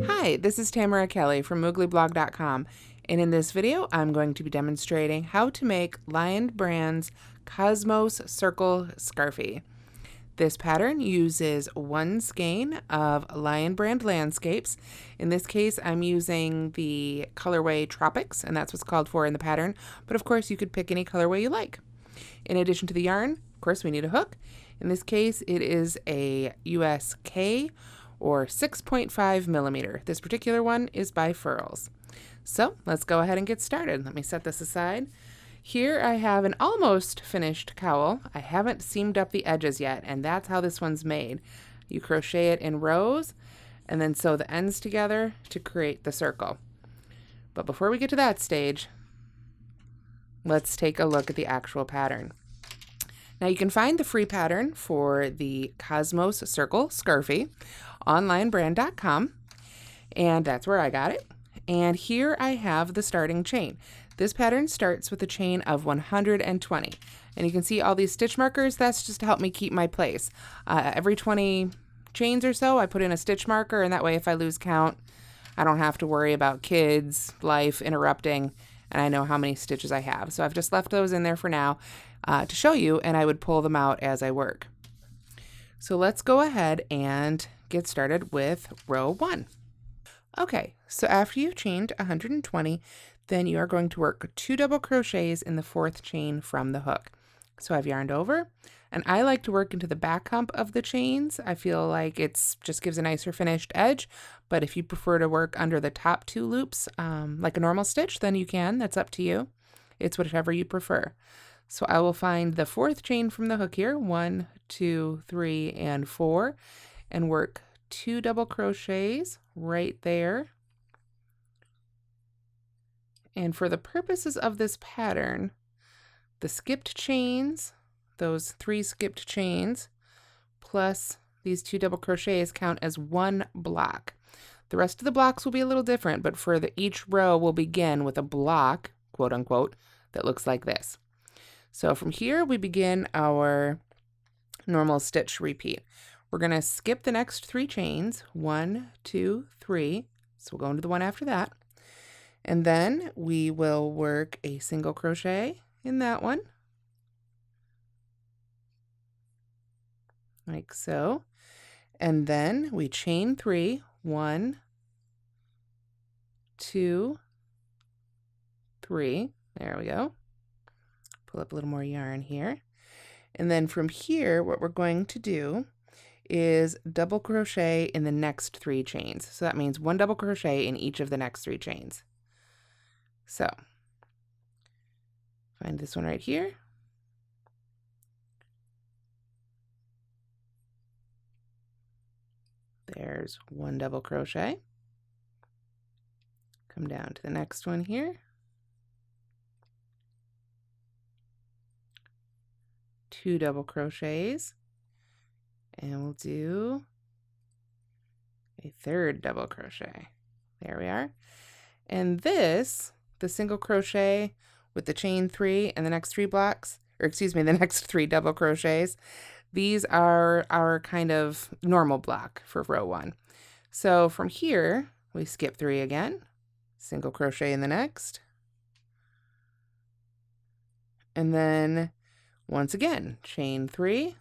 Hi, this is Tamara Kelly from mooglyblog.com, and in this video I'm going to be demonstrating how to make Lion Brand's Cosmos Circle Scarfie. This pattern uses one skein of Lion Brand Landscapes. In this case I'm using the colorway Tropics, and that's what's called for in the pattern, but of course you could pick any colorway you like. In addition to the yarn, of course we need a hook. In this case it is a USK or 6.5 millimeter. This particular one is by Furls. So let's go ahead and get started. Let me set this aside. Here I have an almost finished cowl. I haven't seamed up the edges yet, and that's how this one's made. You crochet it in rows and then sew the ends together to create the circle. But before we get to that stage, let's take a look at the actual pattern. Now you can find the free pattern for the Cosmos Circle Scarfie on lionbrand.com, and that's where I got it. And here I have the starting chain. This pattern starts with a chain of 120, and you can see all these stitch markers. That's just to help me keep my place. Every 20 chains or so I put in a stitch marker, and that way if I lose count I don't have to worry about kids, life interrupting, and I know how many stitches I have. So I've just left those in there for now to show you, and I would pull them out as I work. So let's go ahead and get started with row 1. Okay, so after you've chained 120, then you are going to work 2 double crochets in the 4th chain from the hook. So I've yarned over, and I like to work into the back hump of the chains. I feel like it's just gives a nicer finished edge, but if you prefer to work under the top 2 loops like a normal stitch, then you can. That's up to you. It's whatever you prefer. So I will find the 4th chain from the hook here, 1, 2, 3, and 4, and work 2 double crochets right there. And for the purposes of this pattern, the skipped chains, those 3 skipped chains, plus these 2 double crochets count as one block. The rest of the blocks will be a little different, but for each row we'll begin with a block, quote unquote, that looks like this. So from here we begin our normal stitch repeat. We're going to skip the next 3 chains, 1, 2, 3, so we'll go into the one after that, and then we will work a single crochet in that one, like so, and then we chain 3, 1, 2, 3, there we go. Pull up a little more yarn here, and then from here what we're going to do is double crochet in the next 3 chains. So that means 1 double crochet in each of the next 3 chains. So find this one right here, there's 1 double crochet, come down to the next one here, 2 double crochets, and we'll do a 3rd double crochet. There we are. And this, the single crochet with the chain 3 and the next 3 blocks, or excuse me, the next 3 double crochets, these are our kind of normal block for row 1. So from here we skip 3 again, single crochet in the next, and then once again chain 3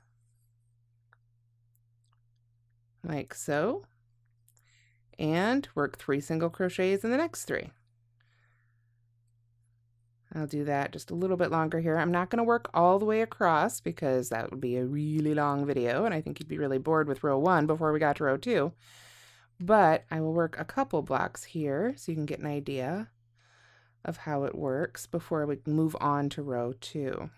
like so, and work 3 single crochets in the next 3. I'll do that just a little bit longer here. I'm not going to work all the way across because that would be a really long video, and I think you'd be really bored with row 1 before we got to row 2. But I will work a couple blocks here so you can get an idea of how it works before we move on to row 2.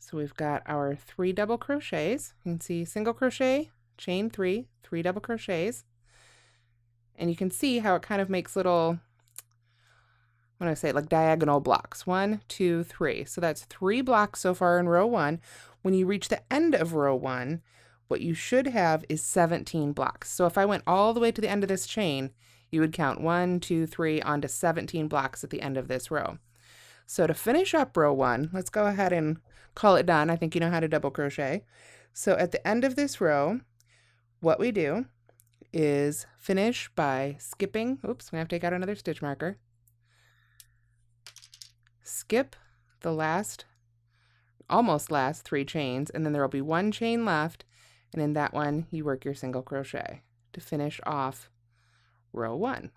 So we've got our 3 double crochets. You can see single crochet, chain 3, 3 double crochets, and you can see how it kind of makes little, when I say like diagonal blocks, 1, 2, 3. So that's 3 blocks so far in row 1. When you reach the end of row 1, what you should have is 17 blocks. So if I went all the way to the end of this chain, you would count 1, 2, 3 onto 17 blocks at the end of this row. So to finish up row 1, let's go ahead and call it done. I think you know how to double crochet. So at the end of this row, what we do is finish by skipping. Oops, we have to take out another stitch marker. Skip the last, almost last 3 chains, and then there will be 1 chain left, and in that one you work your single crochet to finish off row 1.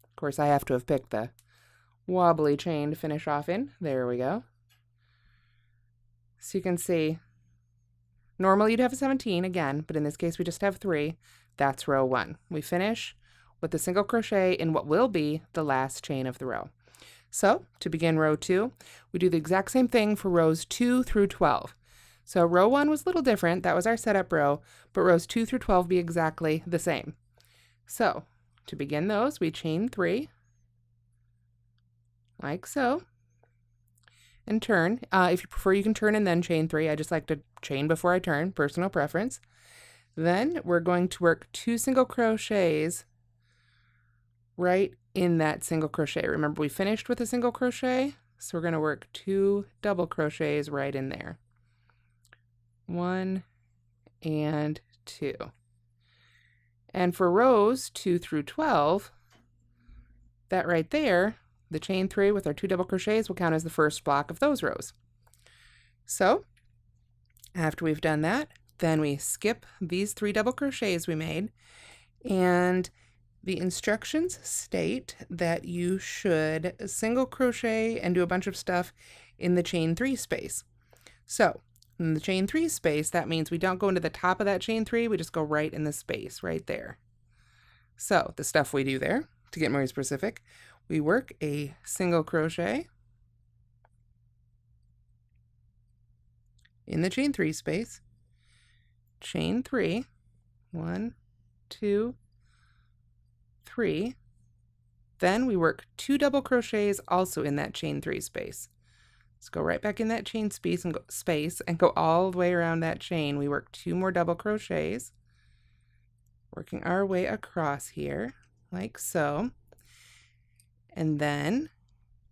Of course, I have to have picked the wobbly chain to finish off in. There we go. So you can see, normally you'd have a 17 again, but in this case we just have 3. That's row 1. We finish with a single crochet in what will be the last chain of the row. So to begin row 2, we do the exact same thing for rows 2 through 12. So row 1 was a little different. That was our setup row, but rows 2 through 12 be exactly the same. So to begin those, we chain 3, like so, and turn. If you prefer, you can turn and then chain 3. I just like to chain before I turn, personal preference. Then we're going to work 2 single crochets right in that single crochet. Remember, we finished with a single crochet, so we're going to work 2 double crochets right in there. 1 and 2. And for rows 2 through 12, that right there, the chain 3 with our 2 double crochets will count as the first block of those rows. So after we've done that, then we skip these 3 double crochets we made, and the instructions state that you should single crochet and do a bunch of stuff in the chain 3 space. So in the chain 3 space, that means we don't go into the top of that chain 3, we just go right in the space right there. So the stuff we do there, to get more specific, we work a single crochet in the chain 3 space, chain 3, 1, 2, 3, then we work 2 double crochets also in that chain 3 space. Let's go right back in that chain space and go all the way around that chain. We work 2 more double crochets, working our way across here like so, and then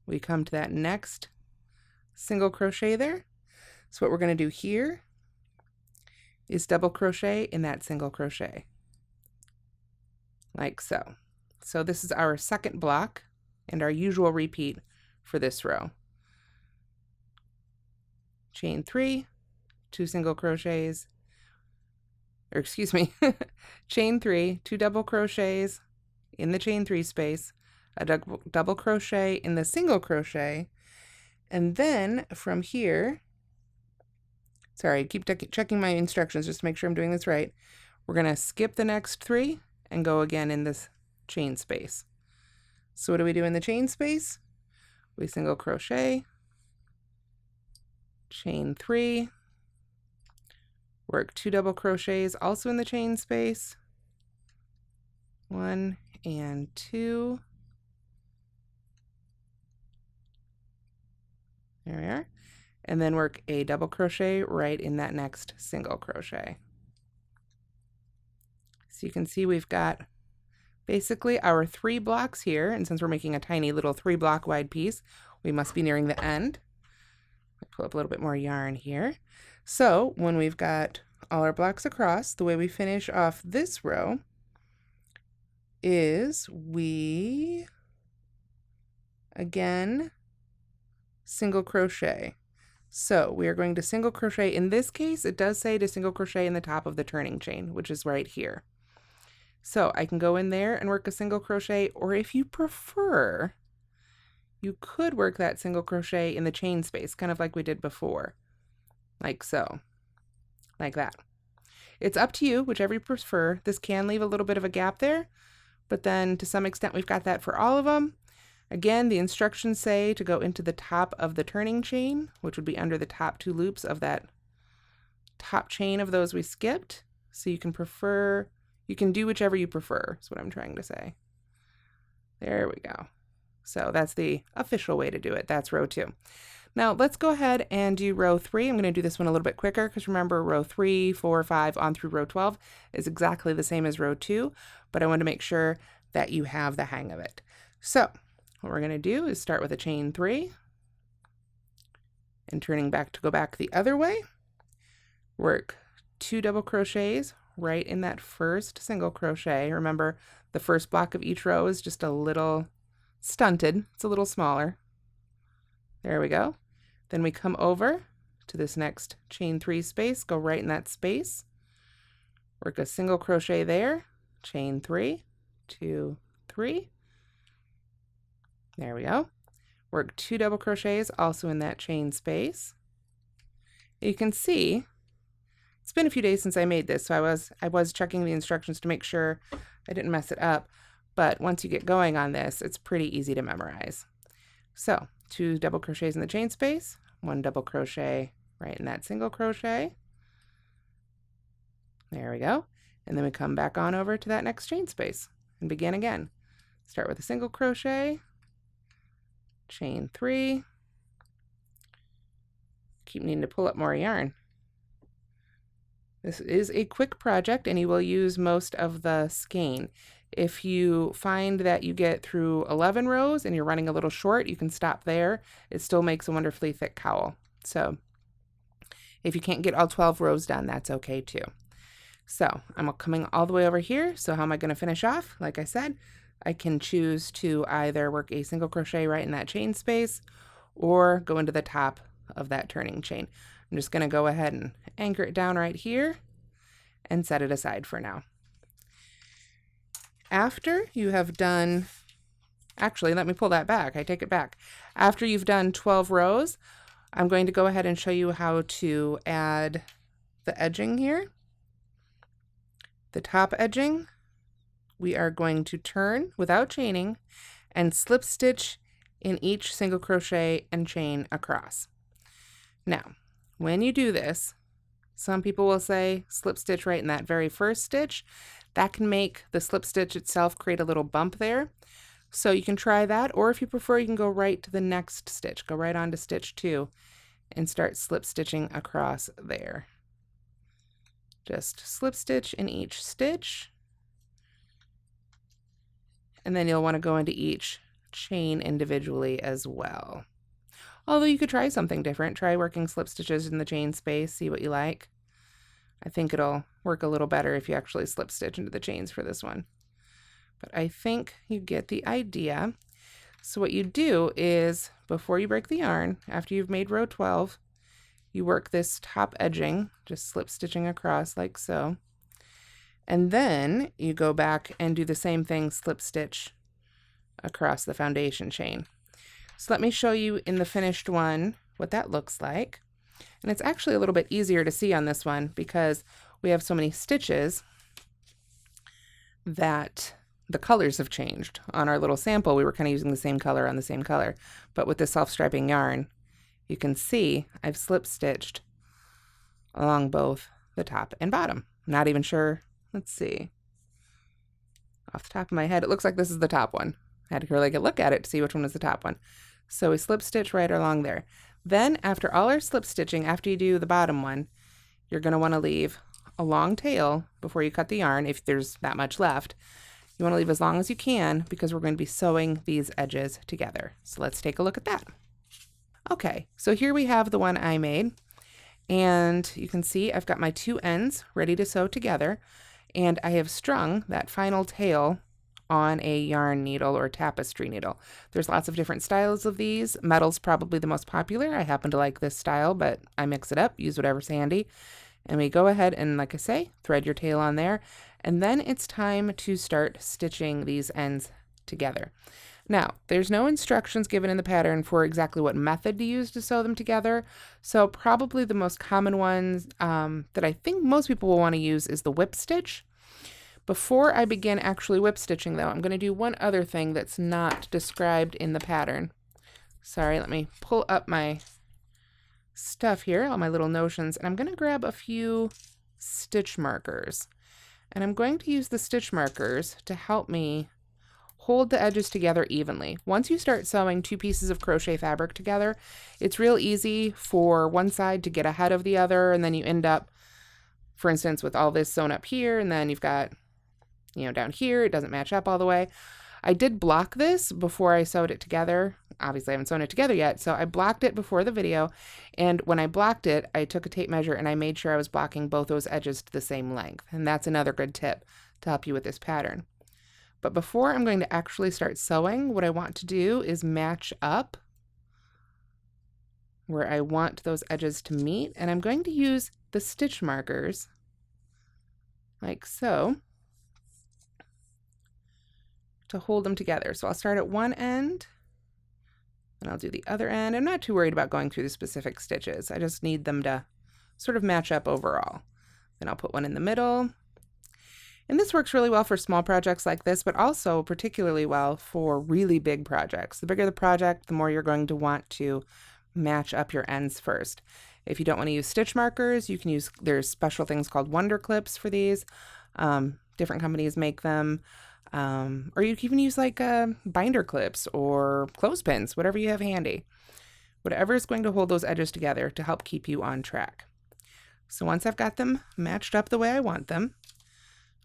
we come to that next single crochet there. So what we're going to do here is double crochet in that single crochet like so. So this is our second block and our usual repeat for this row. Chain 3, 2 single crochets, or excuse me, chain 3, 2 double crochets in the chain 3 space, a double crochet in the single crochet, and then from here, sorry, keep checking my instructions just to make sure I'm doing this right. We're going to skip the next 3 and go again in this chain space. So what do we do in the chain space? We single crochet, chain 3, work 2 double crochets also in the chain space, 1 and 2, there we are, and then work a double crochet right in that next single crochet. So you can see we've got basically our 3 blocks here, and since we're making a tiny little 3 block wide piece, we must be nearing the end. Pull up a little bit more yarn here. So when we've got all our blocks across, the way we finish off this row is we again single crochet. So we are going to single crochet. In this case, it does say to single crochet in the top of the turning chain, which is right here. So I can go in there and work a single crochet, or if you prefer, you could work that single crochet in the chain space, kind of like we did before, like so, like that. It's up to you, whichever you prefer. This can leave a little bit of a gap there, but then to some extent we've got that for all of them. Again, the instructions say to go into the top of the turning chain, which would be under the top 2 loops of that top chain of those we skipped. So you can do whichever you prefer, is what I'm trying to say. There we go. So that's the official way to do it. That's row 2. Now let's go ahead and do row 3. I'm going to do this one a little bit quicker because remember row 3, 4, 5 on through row 12 is exactly the same as row 2, but I want to make sure that you have the hang of it. So what we're going to do is start with a chain 3, And turning back to go back the other way, work 2 double crochets right in that first single crochet. Remember, the first block of each row is just a little stunted. It's a little smaller. There we go. Then we come over to this next chain 3 space, go right in that space, work a single crochet there, chain 3, 2, 3. There we go. Work 2 double crochets also in that chain space. You can see it's been a few days since I made this, so I was checking the instructions to make sure I didn't mess it up. But once you get going on this, it's pretty easy to memorize. So 2 double crochets in the chain space, 1 double crochet right in that single crochet. There we go. And then we come back on over to that next chain space and begin again. Start with a single crochet, chain 3. Keep needing to pull up more yarn. This is a quick project and you will use most of the skein. If you find that you get through 11 rows and you're running a little short, you can stop there. It still makes a wonderfully thick cowl. So if you can't get all 12 rows done, that's okay too. So I'm coming all the way over here. So how am I going to finish off? Like I said, I can choose to either work a single crochet right in that chain space or go into the top of that turning chain. I'm just going to go ahead and anchor it down right here and set it aside for now. After you have done, actually, let me pull that back. I take it back. After you've done 12 rows, I'm going to go ahead and show you how to add the edging here. The top edging, we are going to turn without chaining and slip stitch in each single crochet and chain across. Now, when you do this, some people will say slip stitch right in that very first stitch. That can make the slip stitch itself create a little bump there. So you can try that, or if you prefer, you can go right to the next stitch. Go right on to stitch 2 and start slip stitching across there. Just slip stitch in each stitch. And then you'll want to go into each chain individually as well. Although you could try something different. Try working slip stitches in the chain space, see what you like. I think it'll work a little better if you actually slip stitch into the chains for this one. But I think you get the idea. So what you do is, before you break the yarn, after you've made row 12, you work this top edging, just slip stitching across like so. And then you go back and do the same thing, slip stitch across the foundation chain. So let me show you in the finished one what that looks like. And it's actually a little bit easier to see on this one because we have so many stitches that the colors have changed. On our little sample, we were kind of using the same color on the same color. But with the self-striping yarn, you can see I've slip stitched along both the top and bottom. I'm not even sure. Let's see. Off the top of my head, it looks like this is the top one. I had to really look at it to see which one was the top one. So we slip stitch right along there. Then after all our slip stitching, after you do the bottom one, you're going to want to leave a long tail before you cut the yarn if there's that much left. You want to leave as long as you can because we're going to be sewing these edges together. So let's take a look at that. Okay, so here we have the one I made. And you can see I've got my 2 ends ready to sew together. And I have strung that final tail on a yarn needle or tapestry needle. There's lots of different styles of these. Metal's probably the most popular. I happen to like this style, but I mix it up, use whatever's handy. And we go ahead and, like I say, thread your tail on there. And then it's time to start stitching these ends together. Now, there's no instructions given in the pattern for exactly what method to use to sew them together. So probably the most common ones that I think most people will want to use is the whip stitch. Before I begin actually whip stitching though, I'm going to do one other thing that's not described in the pattern. Sorry, let me pull up my stuff here, all my little notions, and I'm going to grab a few stitch markers. And I'm going to use the stitch markers to help me hold the edges together evenly. Once you start sewing 2 pieces of crochet fabric together, it's real easy for one side to get ahead of the other, and then you end up, for instance, with all this sewn up here, and then you've got, down here, it doesn't match up all the way. I did block this before I sewed it together obviously I haven't sewn it together yet, so I blocked it before the video, and when I blocked it, I took a tape measure and I made sure I was blocking both those edges to the same length, and that's another good tip to help you with this pattern. But before I'm going to actually start sewing, what I want to do is match up where I want those edges to meet, and I'm going to use the stitch markers like so to hold them together. So I'll start at one end and I'll do the other end. I'm not too worried about going through the specific stitches. I just need them to sort of match up overall. Then I'll put one in the middle. And this works really well for small projects like this, but also particularly well for really big projects. The bigger the project, the more you're going to want to match up your ends first. If you don't want to use stitch markers, you can use, there's special things called Wonder Clips for these. Different companies make them. Or you can even use like binder clips or clothespins, whatever you have handy. Whatever is going to hold those edges together to help keep you on track. So once I've got them matched up the way I want them,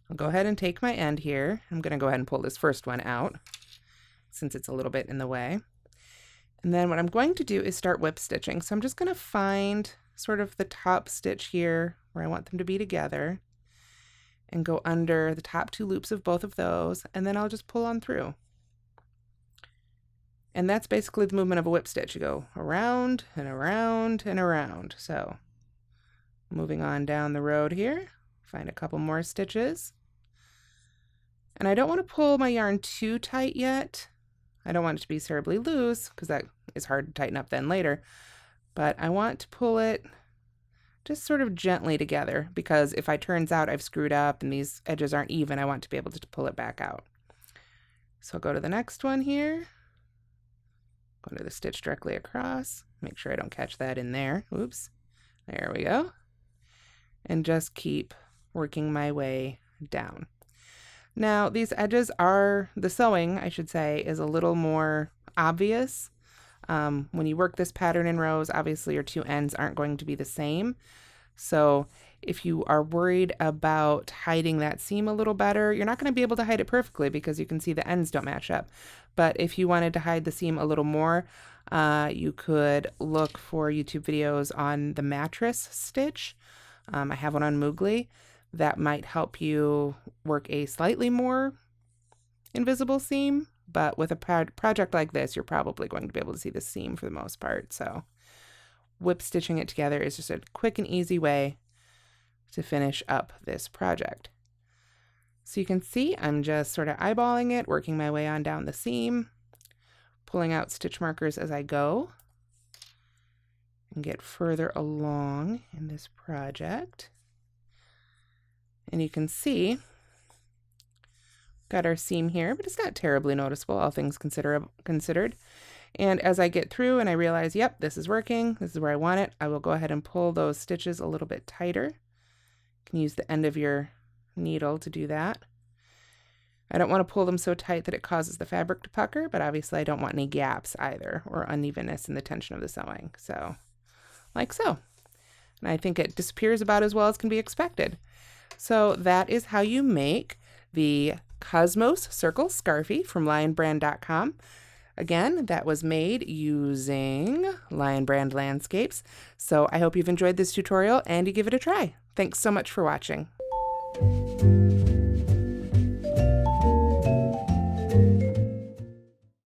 I'll go ahead and take my end here. I'm going to go ahead and pull this first one out since it's a little bit in the way. And then what I'm going to do is start whip stitching. So I'm just going to find sort of the top stitch here where I want them to be together and go under the top two loops of both of those, and then I'll just pull on through. And that's basically the movement of a whip stitch. You go around and around and around. So moving on down the road here, find a couple more stitches. And I don't want to pull my yarn too tight yet. I don't want it to be terribly loose because that is hard to tighten up then later. But I want to pull it just sort of gently together, because if it turns out I've screwed up and these edges aren't even, I want to be able to pull it back out. So I'll go to the next one here. Go to the stitch directly across. Make sure I don't catch that in there. Oops. There we go. And just keep working my way down. Now these edges are, the sewing I should say, is a little more obvious. When you work this pattern in rows, obviously your two ends aren't going to be the same. So if you are worried about hiding that seam a little better, you're not going to be able to hide it perfectly because you can see the ends don't match up. But if you wanted to hide the seam a little more, you could look for YouTube videos on the mattress stitch. I have one on Moogly that might help you work a slightly more invisible seam. But with a project like this, you're probably going to be able to see the seam for the most part. So whip stitching it together is just a quick and easy way to finish up this project. So you can see I'm just sort of eyeballing it, working my way on down the seam, pulling out stitch markers as I go, and get further along in this project. And you can see got our seam here, but it's not terribly noticeable, all things considered. And as I get through and I realize, yep, this is working, this is where I want it, I will go ahead and pull those stitches a little bit tighter. You can use the end of your needle to do that. I don't want to pull them so tight that it causes the fabric to pucker, but obviously I don't want any gaps either or unevenness in the tension of the sewing. So, like so. And I think it disappears about as well as can be expected. So that is how you make the Cosmos Circle Scarfie from lionbrand.com. Again, that was made using Lion Brand Landscapes. So I hope you've enjoyed this tutorial and you give it a try. Thanks so much for watching.